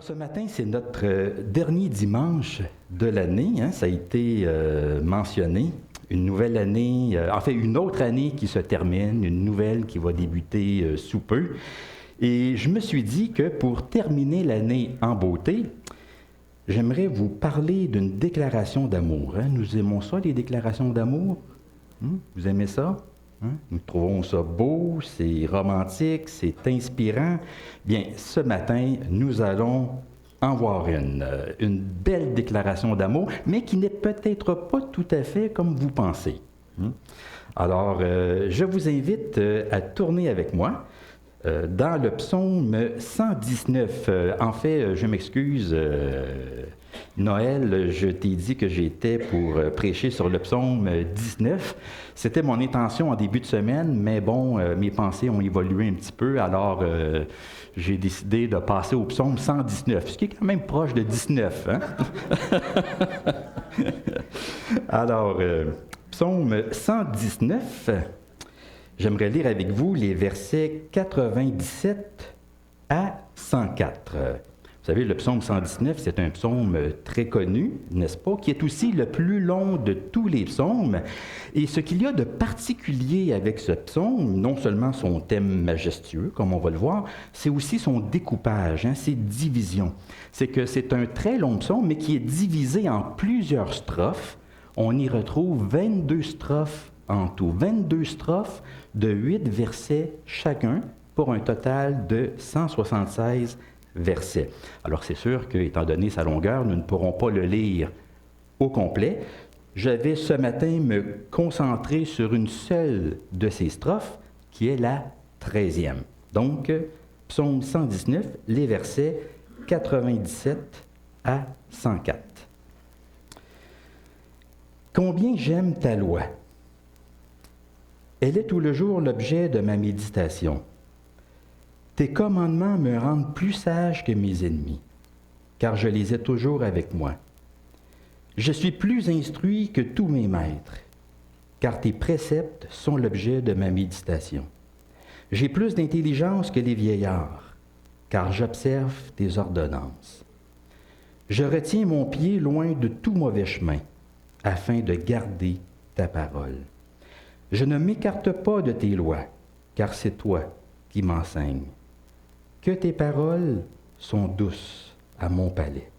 Alors ce matin, c'est notre dernier dimanche de l'année, hein, ça a été mentionné. Une nouvelle année, une autre année qui se termine, une nouvelle qui va débuter sous peu. Et je me suis dit que pour terminer l'année en beauté, j'aimerais vous parler d'une déclaration d'amour. Hein. Nous aimons ça, les déclarations d'amour? Vous aimez ça? Hein? Nous trouvons ça beau, c'est romantique, c'est inspirant. Bien, ce matin, nous allons en voir une belle déclaration d'amour, mais qui n'est peut-être pas tout à fait comme vous pensez. Alors, je vous invite à tourner avec moi dans le psaume 119. En fait, je m'excuse, Noël, je t'ai dit que j'étais pour prêcher sur le psaume 19. C'était mon intention en début de semaine, mais bon, mes pensées ont évolué un petit peu, alors j'ai décidé de passer au psaume 119, ce qui est quand même proche de 19. Hein? Alors, psaume 119, j'aimerais lire avec vous les versets 97 à 104. Vous savez, le psaume 119, c'est un psaume très connu, n'est-ce pas, qui est aussi le plus long de tous les psaumes. Et ce qu'il y a de particulier avec ce psaume, non seulement son thème majestueux, comme on va le voir, c'est aussi son découpage, hein, ses divisions. C'est que c'est un très long psaume, mais qui est divisé en plusieurs strophes. On y retrouve 22 strophes en tout, 22 strophes de 8 versets chacun, pour un total de 176 versets. Alors c'est sûr que, étant donné sa longueur, nous ne pourrons pas le lire au complet. Je vais ce matin me concentrer sur une seule de ces strophes, qui est la 13e. Donc, psaume 119, les versets 97 à 104. Combien j'aime ta loi! Elle est tout le jour l'objet de ma méditation. Tes commandements me rendent plus sage que mes ennemis, car je les ai toujours avec moi. Je suis plus instruit que tous mes maîtres, car tes préceptes sont l'objet de ma méditation. J'ai plus d'intelligence que les vieillards, car j'observe tes ordonnances. Je retiens mon pied loin de tout mauvais chemin, afin de garder ta parole. Je ne m'écarte pas de tes lois, car c'est toi qui m'enseignes. Que tes paroles sont douces à mon palais,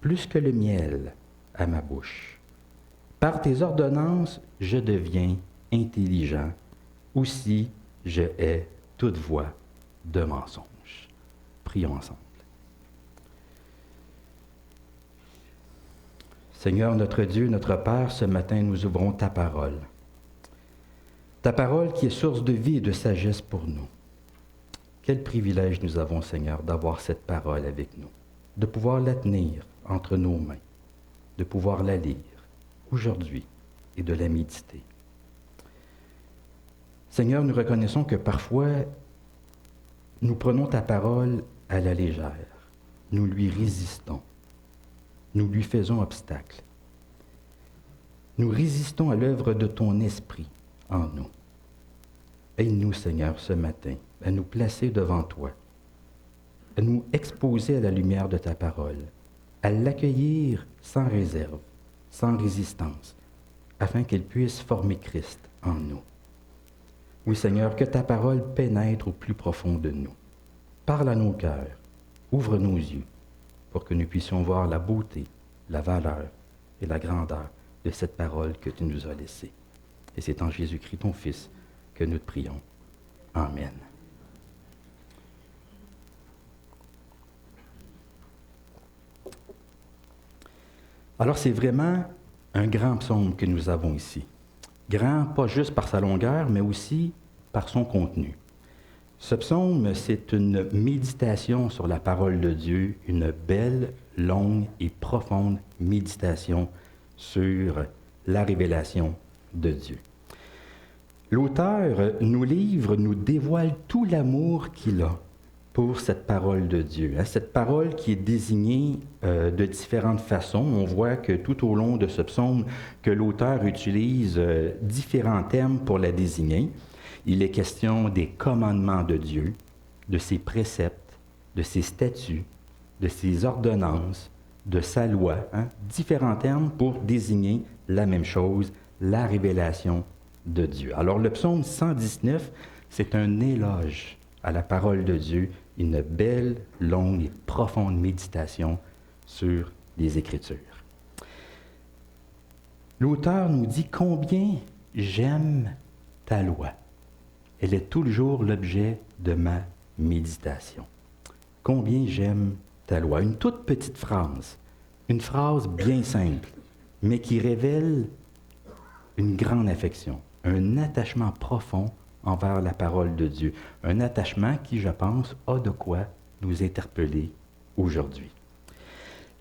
plus que le miel à ma bouche. Par tes ordonnances, je deviens intelligent. Aussi, je hais toute voix de mensonge. Prions ensemble. Seigneur notre Dieu, notre Père, ce matin, nous ouvrons ta parole. Ta parole qui est source de vie et de sagesse pour nous. Quel privilège nous avons, Seigneur, d'avoir cette parole avec nous, de pouvoir la tenir entre nos mains, de pouvoir la lire aujourd'hui et de la méditer. Seigneur, nous reconnaissons que parfois, nous prenons ta parole à la légère, nous lui résistons, nous lui faisons obstacle. Nous résistons à l'œuvre de ton esprit en nous. Aide-nous, Seigneur, ce matin, à nous placer devant toi, à nous exposer à la lumière de ta parole, à l'accueillir sans réserve, sans résistance, afin qu'elle puisse former Christ en nous. Oui, Seigneur, que ta parole pénètre au plus profond de nous. Parle à nos cœurs, ouvre nos yeux, pour que nous puissions voir la beauté, la valeur et la grandeur de cette parole que tu nous as laissée. Et c'est en Jésus-Christ, ton Fils, que nous te prions. Amen. Alors, c'est vraiment un grand psaume que nous avons ici. Grand, pas juste par sa longueur, mais aussi par son contenu. Ce psaume, c'est une méditation sur la parole de Dieu, une belle, longue et profonde méditation sur la révélation de Dieu. L'auteur nous livre, nous dévoile tout l'amour qu'il a pour cette parole de Dieu. Cette parole qui est désignée de différentes façons. On voit que tout au long de ce psaume, que l'auteur utilise différents termes pour la désigner. Il est question des commandements de Dieu, de ses préceptes, de ses statuts, de ses ordonnances, de sa loi, différents termes pour désigner la même chose, la révélation de Dieu. Alors le psaume 119, c'est un éloge à la parole de Dieu, une belle, longue et profonde méditation sur les Écritures. L'auteur nous dit combien j'aime ta loi. Elle est toujours l'objet de ma méditation. Combien j'aime ta loi. Une toute petite phrase, une phrase bien simple, mais qui révèle une grande affection, un attachement profond envers la parole de Dieu. Un attachement qui, je pense, a de quoi nous interpeller aujourd'hui.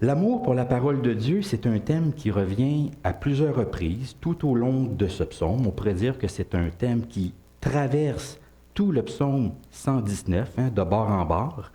L'amour pour la parole de Dieu, c'est un thème qui revient à plusieurs reprises tout au long de ce psaume. On pourrait dire que c'est un thème qui traverse tout le psaume 119, de bord en bord.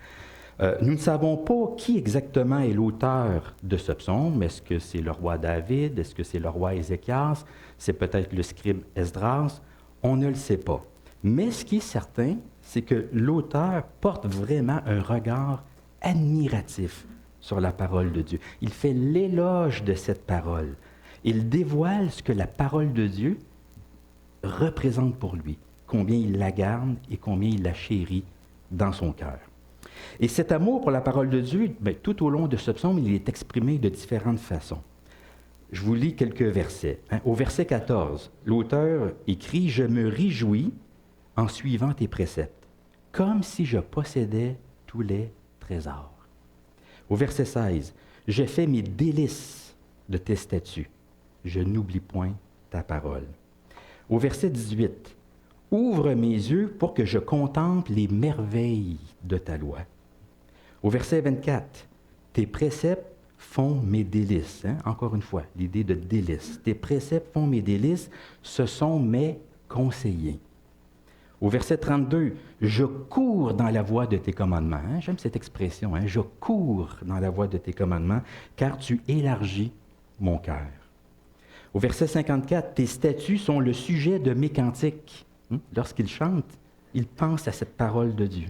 Nous ne savons pas qui exactement est l'auteur de ce psaume. Est-ce que c'est le roi David? Est-ce que c'est le roi Ézéchias? C'est peut-être le scribe Esdras? On ne le sait pas. Mais ce qui est certain, c'est que l'auteur porte vraiment un regard admiratif sur la parole de Dieu. Il fait l'éloge de cette parole. Il dévoile ce que la parole de Dieu représente pour lui, combien il la garde et combien il la chérit dans son cœur. Et cet amour pour la parole de Dieu, tout au long de ce psaume, il est exprimé de différentes façons. Je vous lis quelques versets. Au verset 14, l'auteur écrit « Je me réjouis en suivant tes préceptes, comme si je possédais tous les trésors. » Au verset 16, « Je fais mes délices de tes statuts, je n'oublie point ta parole. » Au verset 18, « Ouvre mes yeux pour que je contemple les merveilles de ta loi. » Au verset 24, « Tes préceptes font mes délices. » Encore une fois, l'idée de délices. « Tes préceptes font mes délices, ce sont mes conseillers. » Au verset 32, « Je cours dans la voie de tes commandements. » J'aime cette expression, « Je cours dans la voie de tes commandements, car tu élargis mon cœur. » Au verset 54, « Tes statuts sont le sujet de mes cantiques. » Lorsqu'il chante, il pense à cette parole de Dieu.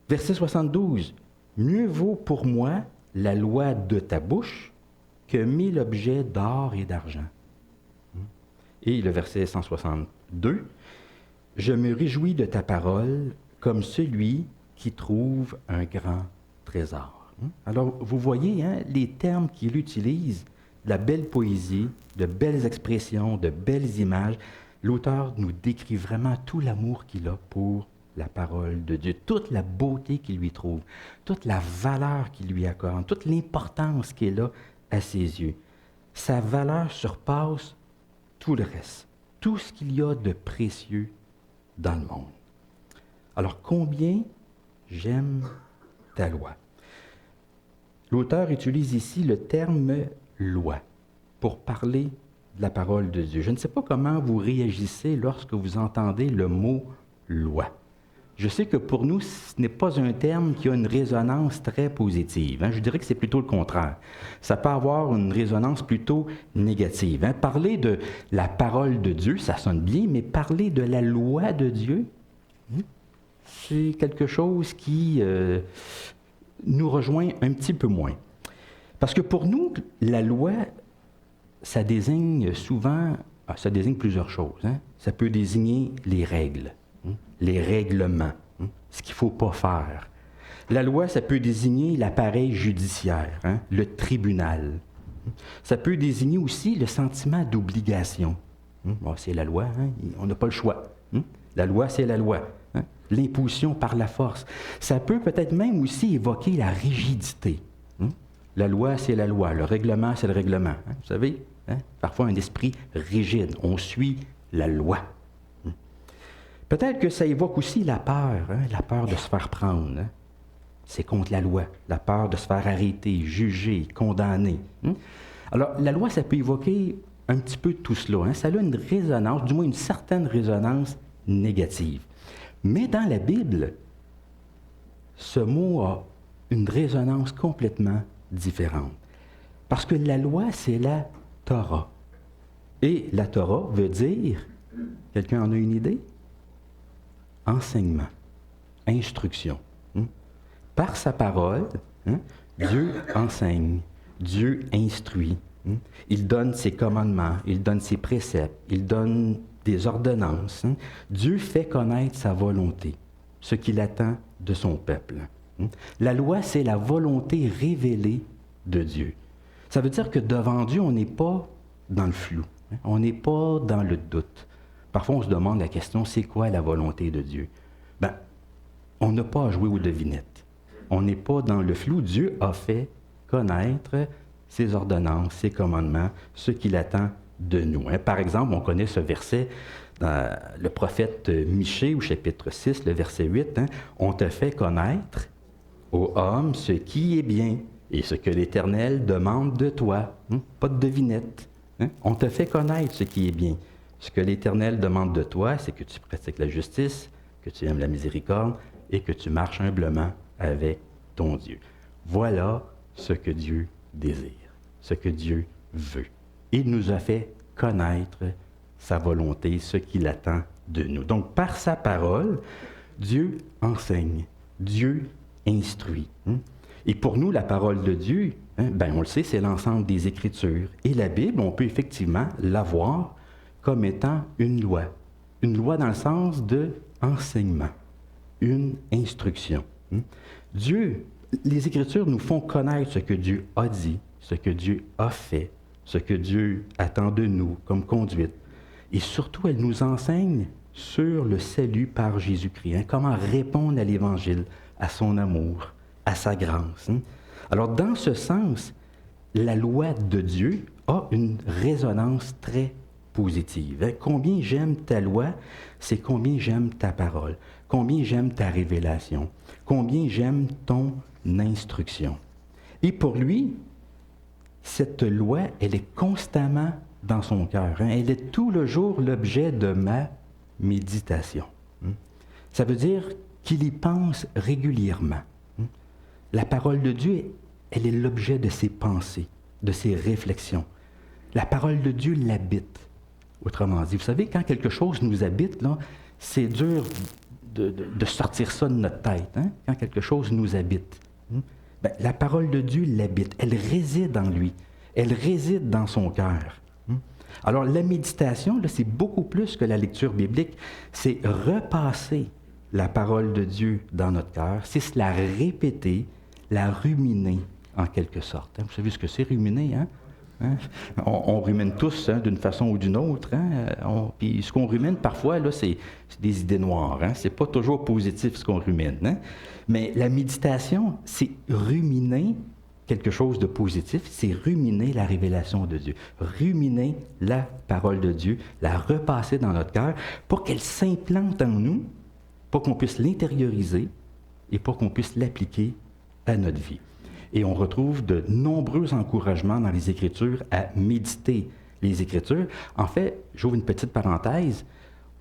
Verset 72, « Mieux vaut pour moi la loi de ta bouche que 1000 objets d'or et d'argent. » Et le verset 162, « Je me réjouis de ta parole comme celui qui trouve un grand trésor. » Alors, vous voyez les termes qu'il utilise, de la belle poésie, de belles expressions, de belles images. L'auteur nous décrit vraiment tout l'amour qu'il a pour la parole de Dieu, toute la beauté qu'il lui trouve, toute la valeur qu'il lui accorde, toute l'importance qu'elle a à ses yeux. Sa valeur surpasse tout le reste, tout ce qu'il y a de précieux dans le monde. Alors, combien j'aime ta loi. L'auteur utilise ici le terme « loi » pour parler de la parole de Dieu. Je ne sais pas comment vous réagissez lorsque vous entendez le mot « loi ». Je sais que pour nous, ce n'est pas un terme qui a une résonance très positive. Je dirais que c'est plutôt le contraire. Ça peut avoir une résonance plutôt négative. Parler de la parole de Dieu, ça sonne bien, mais parler de la loi de Dieu, c'est quelque chose qui nous rejoint un petit peu moins. Parce que pour nous, la loi, ça désigne souvent, ça désigne plusieurs choses. Ça peut désigner les règles. Les règlements, ce qu'il ne faut pas faire. La loi, ça peut désigner l'appareil judiciaire, le tribunal. Ça peut désigner aussi le sentiment d'obligation. Bon, c'est la loi, on n'a pas le choix. La loi, c'est la loi. L'imposition par la force. Ça peut peut-être même aussi évoquer la rigidité. La loi, c'est la loi. Le règlement, c'est le règlement. Vous savez, parfois un esprit rigide. On suit la loi. Peut-être que ça évoque aussi la peur de se faire prendre. C'est contre la loi, la peur de se faire arrêter, juger, condamner. Alors, la loi, ça peut évoquer un petit peu tout cela. Ça a une résonance, du moins une certaine résonance négative. Mais dans la Bible, ce mot a une résonance complètement différente. Parce que la loi, c'est la Torah. Et la Torah veut dire, quelqu'un en a une idée? Enseignement, instruction. Par sa parole, Hein? Dieu enseigne, Dieu instruit. Hein? Il donne ses commandements, il donne ses préceptes, il donne des ordonnances. Hein? Dieu fait connaître sa volonté, ce qu'il attend de son peuple. Hein? La loi, c'est la volonté révélée de Dieu. Ça veut dire que devant Dieu, on n'est pas dans le flou, hein? On n'est pas dans le doute. Parfois, on se demande la question, c'est quoi la volonté de Dieu? Ben, on n'a pas à jouer aux devinettes. On n'est pas dans le flou. Dieu a fait connaître ses ordonnances, ses commandements, ce qu'il attend de nous. Hein? Par exemple, on connaît ce verset dans le prophète Michée, au chapitre 6, le verset 8. Hein? On te fait connaître, ô homme, ce qui est bien et ce que l'Éternel demande de toi. Hein? Pas de devinette. Hein? On te fait connaître ce qui est bien. Ce que l'Éternel demande de toi, c'est que tu pratiques la justice, que tu aimes la miséricorde et que tu marches humblement avec ton Dieu. Voilà ce que Dieu désire, ce que Dieu veut. Il nous a fait connaître sa volonté, ce qu'il attend de nous. Donc, par sa parole, Dieu enseigne, Dieu instruit. Et pour nous, la parole de Dieu, on le sait, c'est l'ensemble des Écritures. Et la Bible, on peut effectivement la voir comme étant une loi. Une loi dans le sens de enseignement, une instruction. Dieu, les Écritures nous font connaître ce que Dieu a dit, ce que Dieu a fait, ce que Dieu attend de nous comme conduite. Et surtout, elles nous enseignent sur le salut par Jésus-Christ. Comment répondre à l'Évangile, à son amour, à sa grâce. Alors, dans ce sens, la loi de Dieu a une résonance très positive. Combien j'aime ta loi, c'est combien j'aime ta parole, combien j'aime ta révélation, combien j'aime ton instruction. Et pour lui, cette loi, elle est constamment dans son cœur. Elle est tout le jour l'objet de ma méditation. Ça veut dire qu'il y pense régulièrement. La parole de Dieu, elle est l'objet de ses pensées, de ses réflexions. La parole de Dieu l'habite. Autrement dit, vous savez, quand quelque chose nous habite, là, c'est dur de sortir ça de notre tête, hein? Quand quelque chose nous habite. La parole de Dieu l'habite, elle réside en lui, elle réside dans son cœur. Alors, la méditation, là, c'est beaucoup plus que la lecture biblique, c'est repasser la parole de Dieu dans notre cœur, c'est se la répéter, la ruminer en quelque sorte. Vous savez ce que c'est ruminer, hein? On rumine tous d'une façon ou d'une autre. Puis ce qu'on rumine parfois, là, c'est des idées noires. C'est pas toujours positif ce qu'on rumine. Mais la méditation, c'est ruminer quelque chose de positif, c'est ruminer la révélation de Dieu, ruminer la parole de Dieu, la repasser dans notre cœur pour qu'elle s'implante en nous, pour qu'on puisse l'intérioriser et pour qu'on puisse l'appliquer à notre vie. Et on retrouve de nombreux encouragements dans les Écritures à méditer les Écritures. En fait, j'ouvre une petite parenthèse,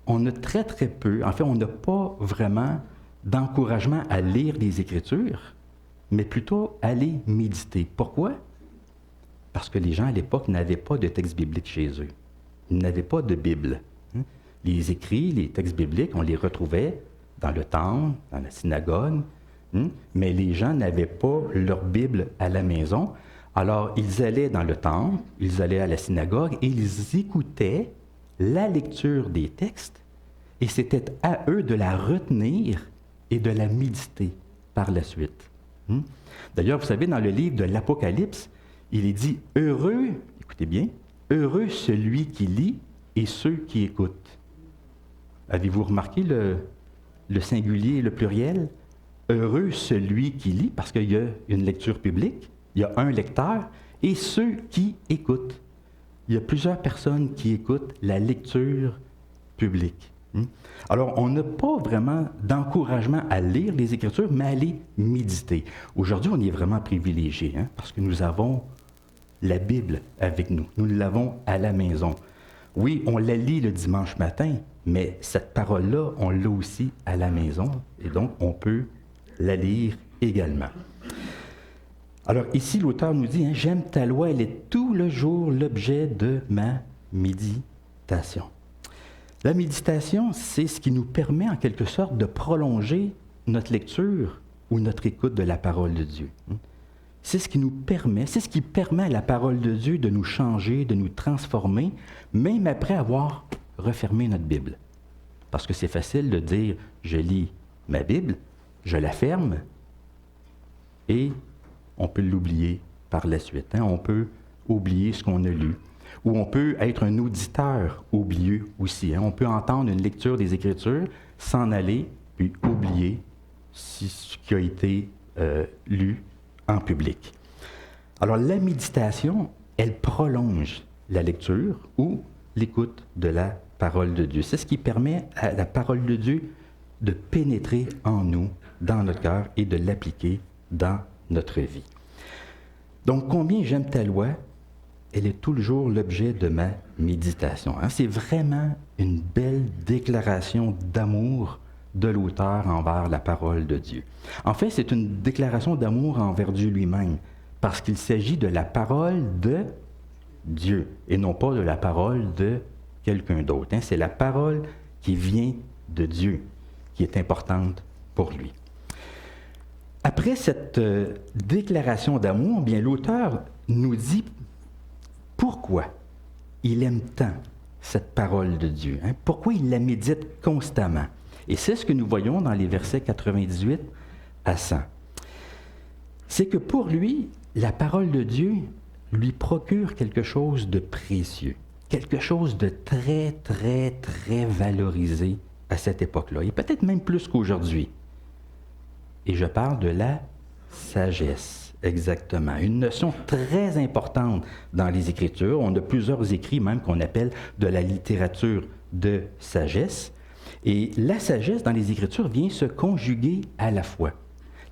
on a très très peu, en fait, on n'a pas vraiment d'encouragement à lire les Écritures, mais plutôt à les méditer. Pourquoi? Parce que les gens à l'époque n'avaient pas de texte biblique chez eux. Ils n'avaient pas de Bible. Les écrits, les textes bibliques, on les retrouvait dans le temple, dans la synagogue, mais les gens n'avaient pas leur Bible à la maison. Alors, ils allaient dans le temple, ils allaient à la synagogue et ils écoutaient la lecture des textes et c'était à eux de la retenir et de la méditer par la suite. D'ailleurs, vous savez, dans le livre de l'Apocalypse, il est dit « Heureux, écoutez bien, heureux celui qui lit et ceux qui écoutent. » Avez-vous remarqué le singulier et le pluriel? Heureux celui qui lit, parce qu'il y a une lecture publique, il y a un lecteur, et ceux qui écoutent. Il y a plusieurs personnes qui écoutent la lecture publique. Alors, on n'a pas vraiment d'encouragement à lire les Écritures, mais à les méditer. Aujourd'hui, on est vraiment privilégié, parce que nous avons la Bible avec nous. Nous l'avons à la maison. Oui, on la lit le dimanche matin, mais cette parole-là, on l'a aussi à la maison, et donc on peut la lire également. Alors ici, l'auteur nous dit, j'aime ta loi, elle est tout le jour l'objet de ma méditation. La méditation, c'est ce qui nous permet en quelque sorte de prolonger notre lecture ou notre écoute de la parole de Dieu. c'est ce qui nous permet, c'est ce qui permet à la parole de Dieu de nous changer, de nous transformer, même après avoir refermé notre Bible. Parce que c'est facile de dire, je lis ma Bible, je la ferme, et on peut l'oublier par la suite. On peut oublier ce qu'on a lu. Ou on peut être un auditeur oublieux aussi. On peut entendre une lecture des Écritures, s'en aller, puis oublier ce qui a été lu en public. Alors la méditation, elle prolonge la lecture ou l'écoute de la parole de Dieu. C'est ce qui permet à la parole de Dieu de pénétrer en nous, dans notre cœur, et de l'appliquer dans notre vie. Donc, combien j'aime ta loi, elle est toujours l'objet de ma méditation. C'est vraiment une belle déclaration d'amour de l'auteur envers la parole de Dieu. En fait, c'est une déclaration d'amour envers Dieu lui-même, parce qu'il s'agit de la parole de Dieu, et non pas de la parole de quelqu'un d'autre. C'est la parole qui vient de Dieu qui est importante pour lui. Après cette déclaration d'amour, bien l'auteur nous dit pourquoi il aime tant cette parole de Dieu, pourquoi il la médite constamment. Et c'est ce que nous voyons dans les versets 98 à 100. C'est que pour lui, la parole de Dieu lui procure quelque chose de précieux, quelque chose de très, très, très valorisé à cette époque-là, et peut-être même plus qu'aujourd'hui. Et je parle de la sagesse, exactement. Une notion très importante dans les Écritures. On a plusieurs écrits même qu'on appelle de la littérature de sagesse. Et la sagesse dans les Écritures vient se conjuguer à la foi.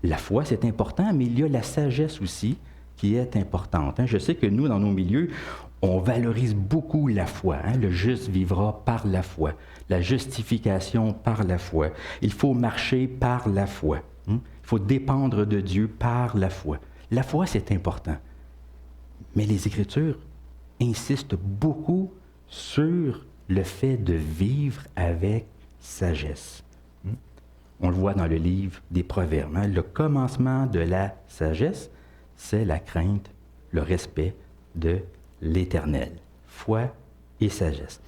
La foi, c'est important, mais il y a la sagesse aussi qui est importante. Je sais que nous, dans nos milieux, on valorise beaucoup la foi. Le juste vivra par la foi. La justification par la foi. Il faut marcher par la foi. Il faut dépendre de Dieu par la foi. La foi, c'est important. Mais les Écritures insistent beaucoup sur le fait de vivre avec sagesse. On le voit dans le livre des Proverbes. Le commencement de la sagesse, c'est la crainte, le respect de l'Éternel. Foi et sagesse.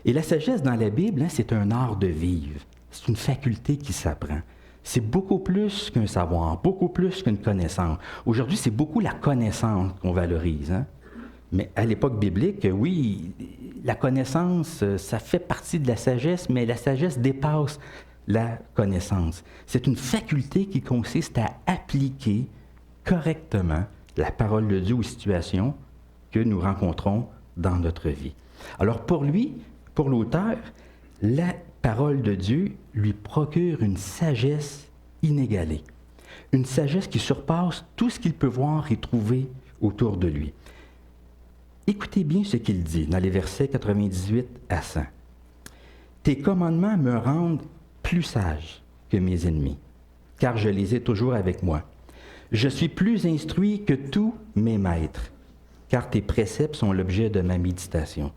Et la sagesse dans la Bible, c'est un art de vivre. C'est une faculté qui s'apprend. C'est beaucoup plus qu'un savoir, beaucoup plus qu'une connaissance. Aujourd'hui, c'est beaucoup la connaissance qu'on valorise. Mais à l'époque biblique, oui, la connaissance, ça fait partie de la sagesse, mais la sagesse dépasse la connaissance. C'est une faculté qui consiste à appliquer correctement la parole de Dieu aux situations que nous rencontrons dans notre vie. Alors pour lui, pour l'auteur, la parole de Dieu lui procure une sagesse inégalée, une sagesse qui surpasse tout ce qu'il peut voir et trouver autour de lui. Écoutez bien ce qu'il dit dans les versets 98 à 100. « Tes commandements me rendent plus sage que mes ennemis, car je les ai toujours avec moi. Je suis plus instruit que tous mes maîtres, car tes préceptes sont l'objet de ma méditation.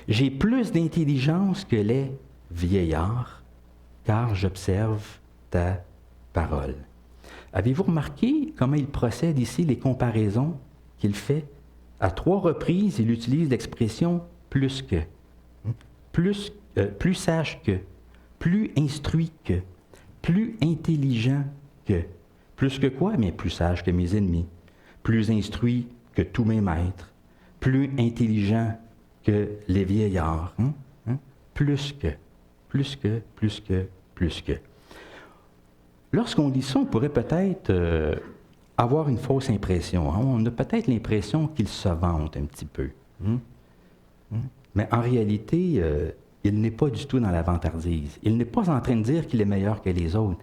J'ai plus d'intelligence que les vieillards, car j'observe ta parole. » Avez-vous remarqué comment il procède ici, les comparaisons qu'il fait? À 3 reprises, il utilise l'expression « plus que ». Plus sage que, plus instruit que, plus intelligent que. Plus que quoi? Mais plus sage que mes ennemis, plus instruit que tous mes maîtres, plus intelligent que les vieillards. Plus que, plus que, plus que, plus que. Lorsqu'on lit ça, on pourrait peut-être avoir une fausse impression. On a peut-être l'impression qu'il se vante un petit peu. Mais en réalité, il n'est pas du tout dans la vantardise. Il n'est pas en train de dire qu'il est meilleur que les autres.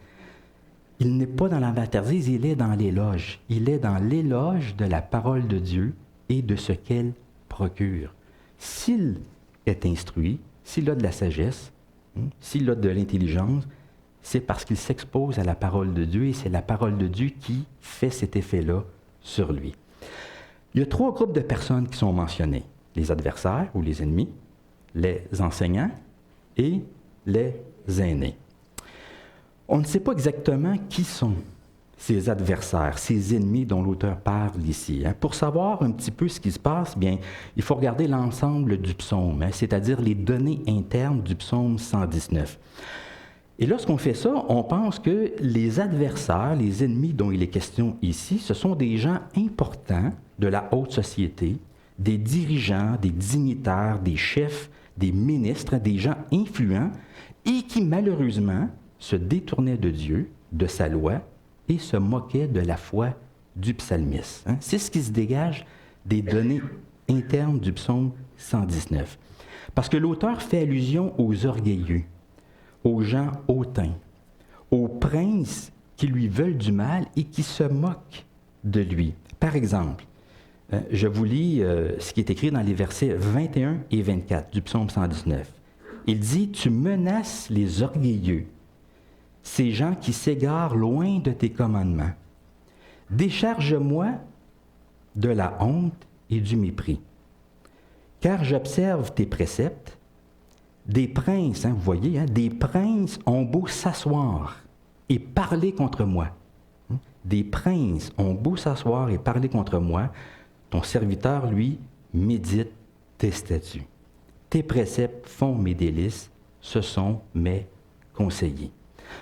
Il n'est pas dans la vantardise, il est dans l'éloge. Il est dans l'éloge de la parole de Dieu et de ce qu'elle procure. S'il est instruit, s'il a de la sagesse, s'il a de l'intelligence, c'est parce qu'il s'expose à la parole de Dieu et c'est la parole de Dieu qui fait cet effet-là sur lui. Il y a 3 groupes de personnes qui sont mentionnés. Les adversaires ou les ennemis, les enseignants et les aînés. On ne sait pas exactement qui sont ses adversaires, ses ennemis dont l'auteur parle ici. Pour savoir un petit peu ce qui se passe, bien, il faut regarder l'ensemble du psaume, c'est-à-dire les données internes du psaume 119. Et lorsqu'on fait ça, on pense que les adversaires, les ennemis dont il est question ici, ce sont des gens importants de la haute société, des dirigeants, des dignitaires, des chefs, des ministres, des gens influents et qui malheureusement se détournaient de Dieu, de sa loi et se moquaient de la foi du psalmiste. C'est ce qui se dégage des données internes du psaume 119. Parce que l'auteur fait allusion aux orgueilleux, aux gens hautains, aux princes qui lui veulent du mal et qui se moquent de lui. Par exemple, je vous lis ce qui est écrit dans les versets 21 et 24 du psaume 119. Il dit « Tu menaces les orgueilleux, ces gens qui s'égarent loin de tes commandements. Décharge-moi de la honte et du mépris, car j'observe tes préceptes. Des princes, vous voyez, des princes ont beau s'asseoir et parler contre moi. Des princes ont beau s'asseoir et parler contre moi. Ton serviteur, lui, médite tes statuts. Tes préceptes font mes délices, ce sont mes conseillers. »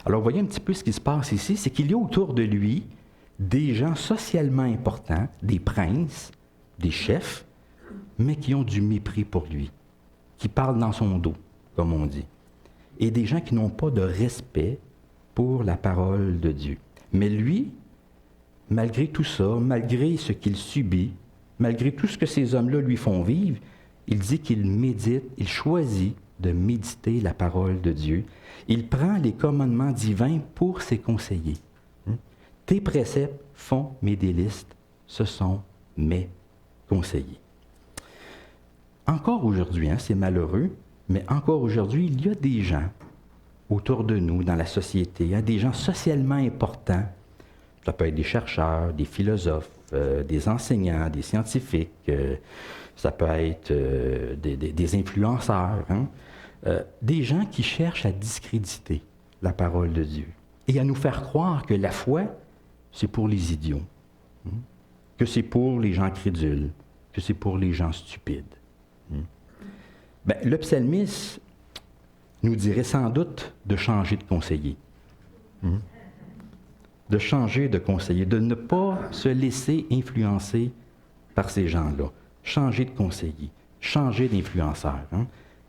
Alors, vous voyez un petit peu ce qui se passe ici, c'est qu'il y a autour de lui des gens socialement importants, des princes, des chefs, mais qui ont du mépris pour lui, qui parlent dans son dos, comme on dit, et des gens qui n'ont pas de respect pour la parole de Dieu. Mais lui, malgré tout ça, malgré ce qu'il subit, malgré tout ce que ces hommes-là lui font vivre, il dit qu'il médite, il choisit de méditer la parole de Dieu. Il prend les commandements divins pour ses conseillers. Tes préceptes font mes délices, ce sont mes conseillers. Encore aujourd'hui, c'est malheureux, mais encore aujourd'hui, il y a des gens autour de nous, dans la société, des gens socialement importants. Ça peut être des chercheurs, des philosophes, des enseignants, des scientifiques, ça peut être des influenceurs, des gens qui cherchent à discréditer la parole de Dieu et à nous faire croire que la foi, c'est pour les idiots, que c'est pour les gens crédules, que c'est pour les gens stupides. Bien, le psalmiste nous dirait sans doute de changer de conseiller. De changer de conseiller, de ne pas se laisser influencer par ces gens-là. Changer de conseiller, changer d'influenceur.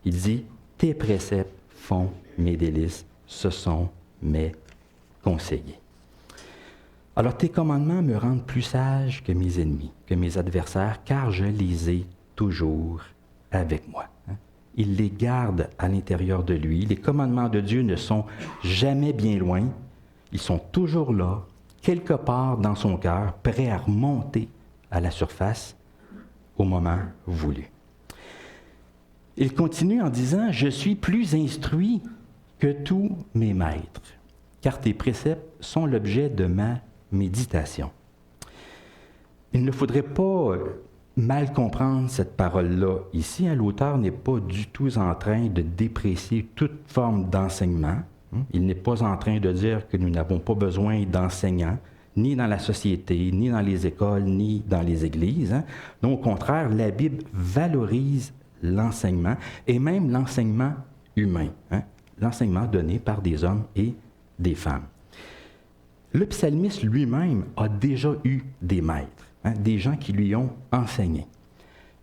Il dit, tes préceptes font mes délices, ce sont mes conseillers. Alors tes commandements me rendent plus sage que mes ennemis, que mes adversaires, car je les ai toujours avec moi. Il les garde à l'intérieur de lui. Les commandements de Dieu ne sont jamais bien loin. Ils sont toujours là, quelque part dans son cœur, prêts à remonter à la surface au moment voulu. Il continue en disant « Je suis plus instruit que tous mes maîtres, car tes préceptes sont l'objet de ma méditation. » Il ne faudrait pas mal comprendre cette parole-là. Ici, l'auteur n'est pas du tout en train de déprécier toute forme d'enseignement. Il n'est pas en train de dire que nous n'avons pas besoin d'enseignants, ni dans la société, ni dans les écoles, ni dans les églises. Non, au contraire, la Bible valorise l'enseignement, et même l'enseignement humain, l'enseignement donné par des hommes et des femmes. Le psalmiste lui-même a déjà eu des maîtres, des gens qui lui ont enseigné.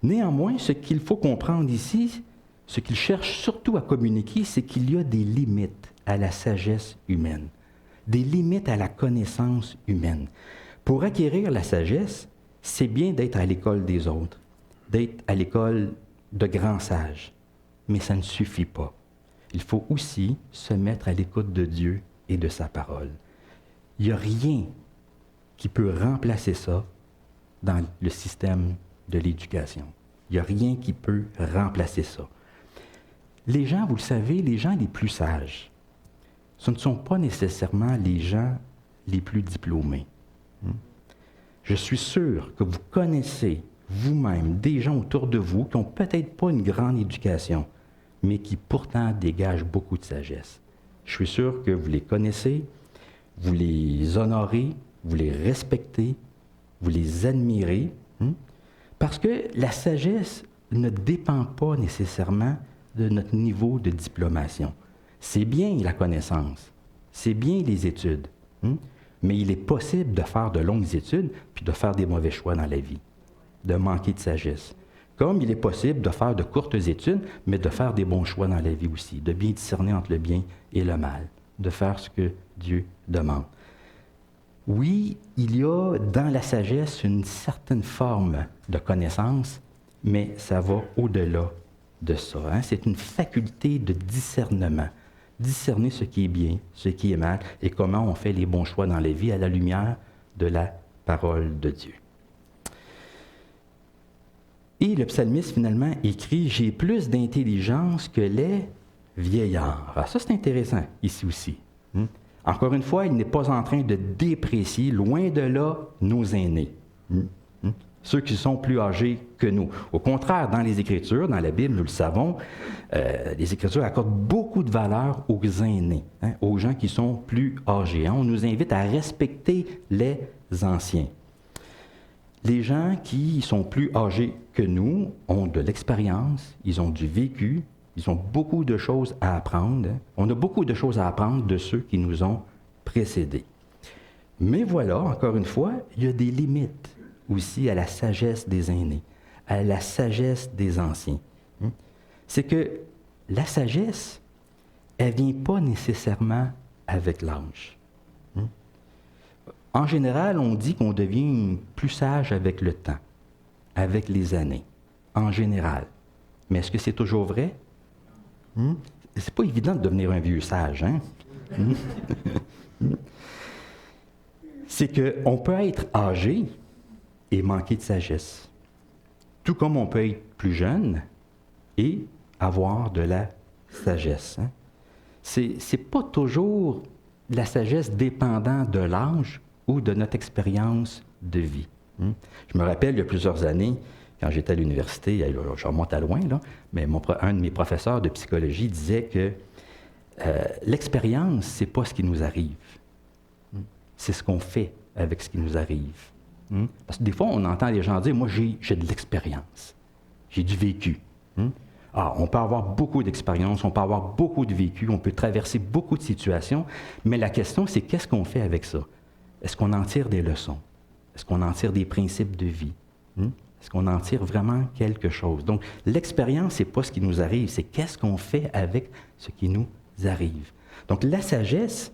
Néanmoins, ce qu'il faut comprendre ici, ce qu'il cherche surtout à communiquer, c'est qu'il y a des limites à la sagesse humaine, des limites à la connaissance humaine. Pour acquérir la sagesse, c'est bien d'être à l'école des autres, d'être à l'école de grands sages, mais ça ne suffit pas. Il faut aussi se mettre à l'écoute de Dieu et de sa parole. Il n'y a rien qui peut remplacer ça dans le système de l'éducation. Il n'y a rien qui peut remplacer ça. Les gens, vous le savez, les gens les plus sages, ce ne sont pas nécessairement les gens les plus diplômés. Je suis sûr que vous connaissez vous-même des gens autour de vous qui n'ont peut-être pas une grande éducation, mais qui pourtant dégagent beaucoup de sagesse. Je suis sûr que vous les connaissez, vous les honorez, vous les respectez, vous les admirez, parce que la sagesse ne dépend pas nécessairement de notre niveau de diplomation. C'est bien la connaissance, c'est bien les études, mais il est possible de faire de longues études puis de faire des mauvais choix dans la vie, de manquer de sagesse. Comme il est possible de faire de courtes études, mais de faire des bons choix dans la vie aussi, de bien discerner entre le bien et le mal, de faire ce que Dieu demande. Oui, il y a dans la sagesse une certaine forme de connaissance, mais ça va au-delà de ça. C'est une faculté de discernement. Discerner ce qui est bien, ce qui est mal, et comment on fait les bons choix dans la vie à la lumière de la parole de Dieu. Et le psalmiste, finalement, écrit « J'ai plus d'intelligence que les vieillards ». Alors ça, c'est intéressant, ici aussi. Encore une fois, il n'est pas en train de déprécier, loin de là, nos aînés. Ceux qui sont plus âgés que nous. Au contraire, dans les Écritures, dans la Bible, nous le savons, les Écritures accordent beaucoup de valeur aux aînés, aux gens qui sont plus âgés. On nous invite à respecter les anciens. Les gens qui sont plus âgés que nous ont de l'expérience, ils ont du vécu, ils ont beaucoup de choses à apprendre. On a beaucoup de choses à apprendre de ceux qui nous ont précédés. Mais voilà, encore une fois, il y a des limites aussi à la sagesse des aînés, à la sagesse des anciens. C'est que la sagesse, elle ne vient pas nécessairement avec l'âge. En général, on dit qu'on devient plus sage avec le temps, avec les années, en général. Mais est-ce que c'est toujours vrai? C'est pas évident de devenir un vieux sage, hein? C'est qu'on peut être âgé et manquer de sagesse. Tout comme on peut être plus jeune et avoir de la sagesse. C'est pas toujours la sagesse dépendant de l'âge ou de notre expérience de vie. Je me rappelle, il y a plusieurs années, quand j'étais à l'université, je remonte à loin, là, mais un de mes professeurs de psychologie disait que l'expérience, c'est pas ce qui nous arrive. C'est ce qu'on fait avec ce qui nous arrive. Parce que des fois, on entend les gens dire « Moi, j'ai de l'expérience. J'ai du vécu. » On peut avoir beaucoup d'expérience, on peut avoir beaucoup de vécu, on peut traverser beaucoup de situations, mais la question, c'est qu'est-ce qu'on fait avec ça? Est-ce qu'on en tire des leçons? Est-ce qu'on en tire des principes de vie? Est-ce qu'on en tire vraiment quelque chose? Donc, l'expérience, ce n'est pas ce qui nous arrive, c'est qu'est-ce qu'on fait avec ce qui nous arrive. Donc, la sagesse,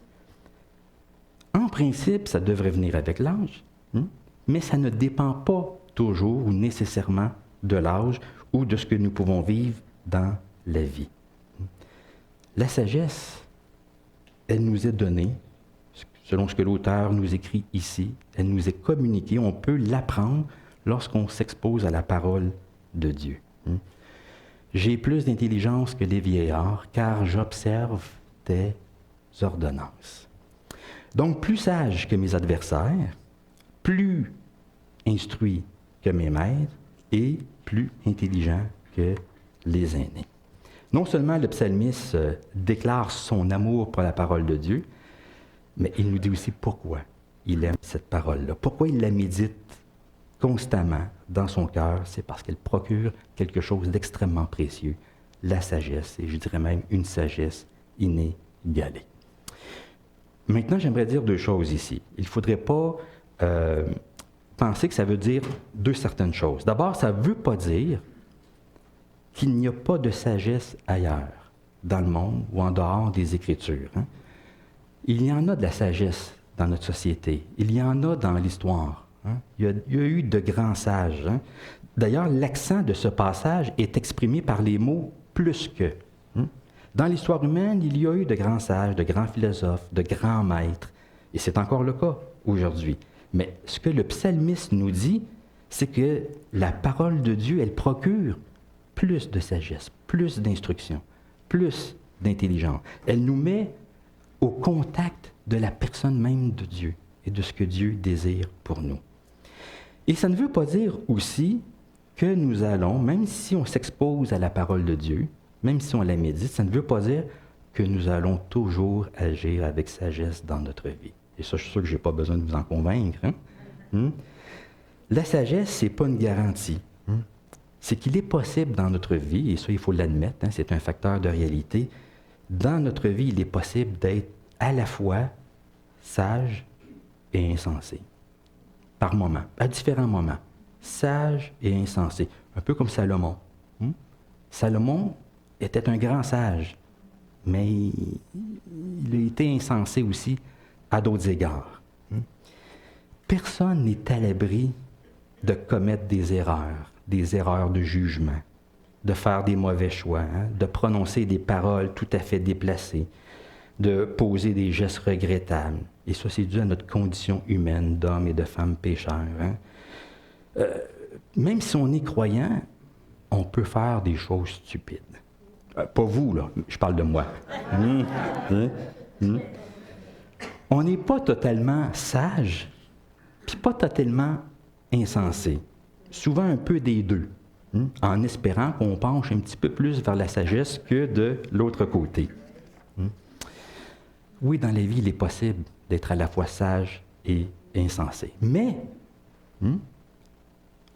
en principe, ça devrait venir avec l'âge, mais ça ne dépend pas toujours ou nécessairement de l'âge ou de ce que nous pouvons vivre dans la vie. La sagesse, elle nous est donnée, selon ce que l'auteur nous écrit ici, elle nous est communiquée, on peut l'apprendre lorsqu'on s'expose à la parole de Dieu. J'ai plus d'intelligence que les vieillards, car j'observe tes ordonnances. Donc, plus sage que mes adversaires, plus instruit que mes maîtres et plus intelligent que les aînés. Non seulement le psalmiste déclare son amour pour la parole de Dieu, mais il nous dit aussi pourquoi il aime cette parole-là. Pourquoi il la médite constamment dans son cœur, c'est parce qu'elle procure quelque chose d'extrêmement précieux, la sagesse, et je dirais même une sagesse inégalée. Maintenant, j'aimerais dire deux choses ici. Il ne faudrait pas penser que ça veut dire deux certaines choses. D'abord, ça ne veut pas dire qu'il n'y a pas de sagesse ailleurs, dans le monde ou en dehors des Écritures. Il y en a de la sagesse dans notre société. Il y en a dans l'histoire. Il y a eu de grands sages. D'ailleurs, l'accent de ce passage est exprimé par les mots « plus que ». Dans l'histoire humaine, il y a eu de grands sages, de grands philosophes, de grands maîtres. Et c'est encore le cas aujourd'hui. Mais ce que le psalmiste nous dit, c'est que la parole de Dieu, elle procure plus de sagesse, plus d'instruction, plus d'intelligence. Elle nous met au contact de la personne même de Dieu et de ce que Dieu désire pour nous. Et ça ne veut pas dire aussi que nous allons, même si on s'expose à la parole de Dieu, même si on la médite, ça ne veut pas dire que nous allons toujours agir avec sagesse dans notre vie. Et ça, je suis sûr que je n'ai pas besoin de vous en convaincre. Hein? La sagesse, ce n'est pas une garantie. C'est qu'il est possible dans notre vie, et ça, il faut l'admettre, c'est un facteur de réalité, dans notre vie, il est possible d'être à la fois sage et insensé. Par moments, à différents moments. Sage et insensé. Un peu comme Salomon. Salomon était un grand sage, mais il a été insensé aussi à d'autres égards. Personne n'est à l'abri de commettre des erreurs de jugement, de faire des mauvais choix, de prononcer des paroles tout à fait déplacées, de poser des gestes regrettables. Et ça, c'est dû à notre condition humaine d'hommes et de femmes pécheurs. Même si on est croyant, on peut faire des choses stupides. Pas vous, là, je parle de moi. On n'est pas totalement sage, puis pas totalement insensé. Souvent un peu des deux, en espérant qu'on penche un petit peu plus vers la sagesse que de l'autre côté. Oui, dans la vie, il est possible d'être à la fois sage et insensé. Mais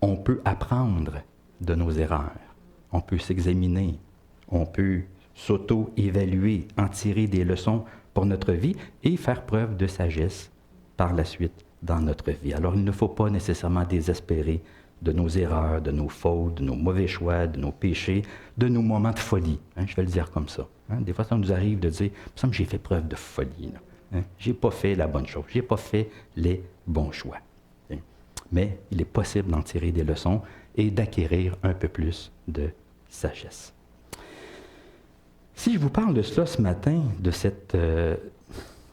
on peut apprendre de nos erreurs. On peut s'examiner. On peut s'auto-évaluer, en tirer des leçons pour notre vie et faire preuve de sagesse par la suite dans notre vie. Alors, il ne faut pas nécessairement désespérer de nos erreurs, de nos fautes, de nos mauvais choix, de nos péchés, de nos moments de folie. Je vais le dire comme ça. Des fois, ça nous arrive de dire, il me semble que j'ai fait preuve de folie. Je n'ai pas fait la bonne chose. Je n'ai pas fait les bons choix. Mais il est possible d'en tirer des leçons et d'acquérir un peu plus de sagesse. Si je vous parle de cela ce matin, de cette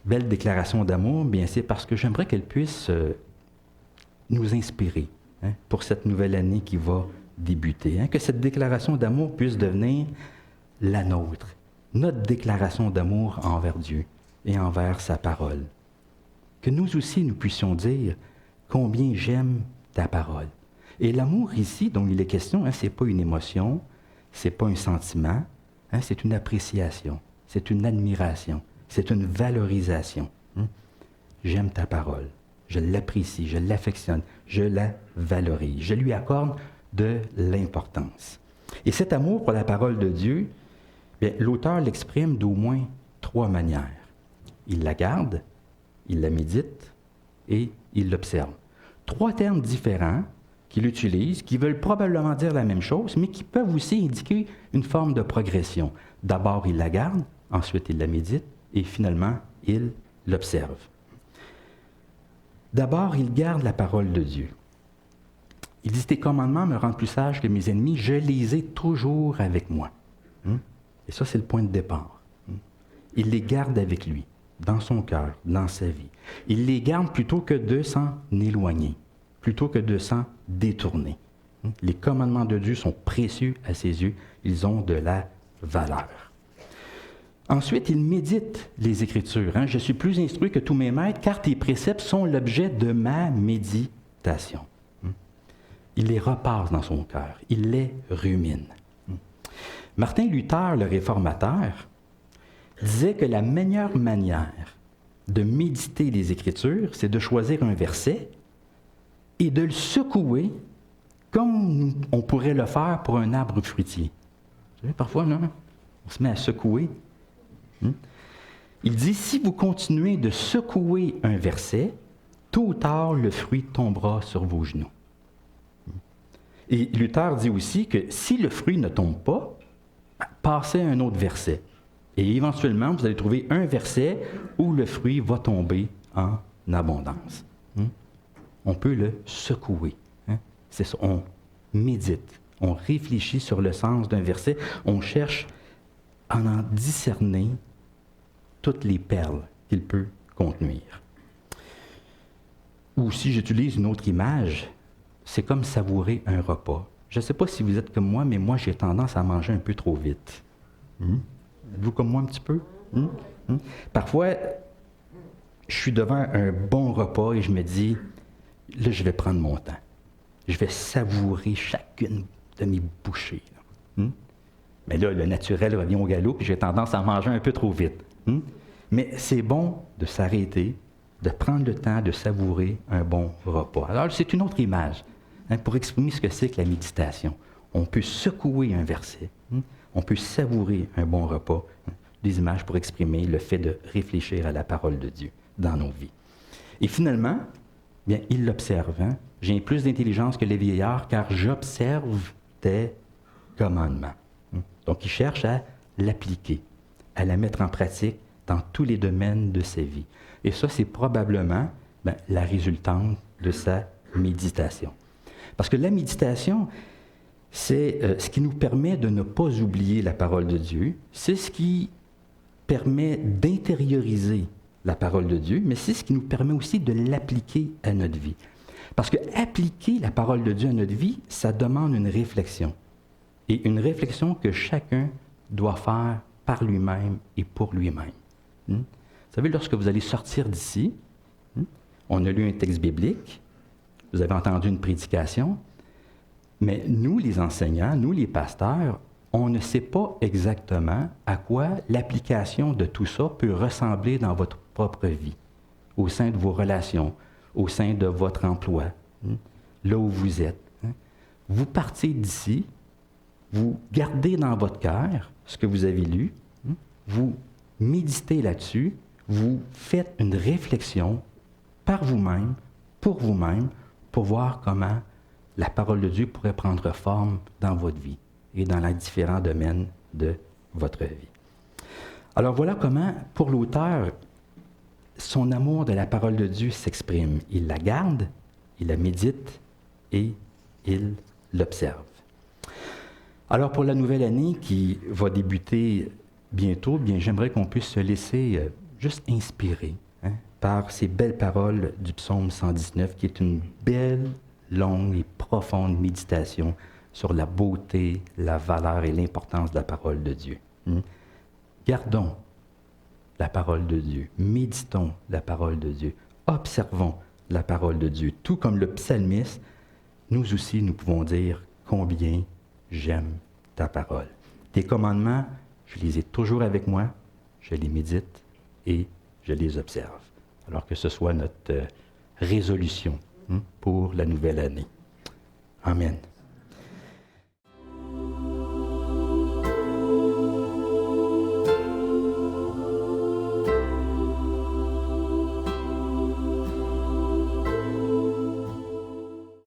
belle déclaration d'amour, bien c'est parce que j'aimerais qu'elle puisse nous inspirer pour cette nouvelle année qui va débuter. Que cette déclaration d'amour puisse devenir la nôtre, notre déclaration d'amour envers Dieu et envers sa parole. Que nous aussi, nous puissions dire combien j'aime ta parole. Et l'amour ici, dont il est question, ce n'est pas une émotion, ce n'est pas un sentiment, c'est une appréciation, c'est une admiration, c'est une valorisation. J'aime ta parole, je l'apprécie, je l'affectionne, je la valorise, je lui accorde de l'importance. Et cet amour pour la parole de Dieu, bien, l'auteur l'exprime d'au moins 3 manières. Il la garde, il la médite et il l'observe. 3 termes différents qu'il utilise, qui veulent probablement dire la même chose, mais qui peuvent aussi indiquer une forme de progression. D'abord, il la garde, ensuite il la médite, et finalement, il l'observe. D'abord, il garde la parole de Dieu. Il dit, tes commandements me rendent plus sage que mes ennemis, je les ai toujours avec moi. Et ça, c'est le point de départ. Il les garde avec lui, dans son cœur, dans sa vie. Il les garde plutôt que de s'en éloigner, plutôt que de s'en détourner. Les commandements de Dieu sont précieux à ses yeux, ils ont de la valeur. Ensuite, il médite les Écritures. Je suis plus instruit que tous mes maîtres, car tes préceptes sont l'objet de ma méditation. Il les repasse dans son cœur, il les rumine. Martin Luther, le réformateur, disait que la meilleure manière de méditer les Écritures, c'est de choisir un verset et de le secouer comme on pourrait le faire pour un arbre fruitier. Vous savez, parfois, non, on se met à secouer. Il dit, si vous continuez de secouer un verset, tôt ou tard, le fruit tombera sur vos genoux. Et Luther dit aussi que si le fruit ne tombe pas, passez à un autre verset. Et éventuellement, vous allez trouver un verset où le fruit va tomber en abondance. On peut le secouer. C'est ça, on médite, on réfléchit sur le sens d'un verset, on cherche à en discerner toutes les perles qu'il peut contenir. Ou si j'utilise une autre image, c'est comme savourer un repas. Je ne sais pas si vous êtes comme moi, mais moi, j'ai tendance à manger un peu trop vite. Êtes-vous comme moi un petit peu? Parfois, je suis devant un bon repas et je me dis, là, je vais prendre mon temps. Je vais savourer chacune de mes bouchées. Mais là, le naturel revient au galop, puis j'ai tendance à manger un peu trop vite. Mais c'est bon de s'arrêter, de prendre le temps de savourer un bon repas. Alors, c'est une autre image pour exprimer ce que c'est que la méditation. On peut secouer un verset, on peut savourer un bon repas, des images pour exprimer le fait de réfléchir à la parole de Dieu dans nos vies. Et finalement, bien, il l'observe. J'ai plus d'intelligence que les vieillards, car j'observe tes commandements. Donc, il cherche à l'appliquer, à la mettre en pratique dans tous les domaines de sa vie. Et ça, c'est probablement la résultante de sa méditation. Parce que la méditation, c'est ce qui nous permet de ne pas oublier la parole de Dieu, c'est ce qui permet d'intérioriser la parole de Dieu, mais c'est ce qui nous permet aussi de l'appliquer à notre vie. Parce que appliquer la parole de Dieu à notre vie, ça demande une réflexion. Et une réflexion que chacun doit faire par lui-même et pour lui-même. Vous savez, lorsque vous allez sortir d'ici, on a lu un texte biblique, vous avez entendu une prédication, mais nous, les enseignants, nous, les pasteurs, on ne sait pas exactement à quoi l'application de tout ça peut ressembler dans votre propre vie, au sein de vos relations, au sein de votre emploi, là où vous êtes. Vous partez d'ici, vous gardez dans votre cœur ce que vous avez lu, vous méditez là-dessus, vous faites une réflexion par vous-même, pour voir comment la parole de Dieu pourrait prendre forme dans votre vie et dans les différents domaines de votre vie. Alors voilà comment, pour l'auteur, son amour de la parole de Dieu s'exprime. Il la garde, il la médite et il l'observe. Alors pour la nouvelle année qui va débuter bientôt, bien j'aimerais qu'on puisse se laisser juste inspirer par ces belles paroles du psaume 119, qui est une belle, longue et profonde méditation sur la beauté, la valeur et l'importance de la parole de Dieu. Gardons la parole de Dieu, méditons la parole de Dieu, observons la parole de Dieu. Tout comme le psalmiste, nous aussi, nous pouvons dire combien j'aime ta parole. Tes commandements, je les ai toujours avec moi, je les médite et je les observe. Alors que ce soit notre résolution pour la nouvelle année. Amen.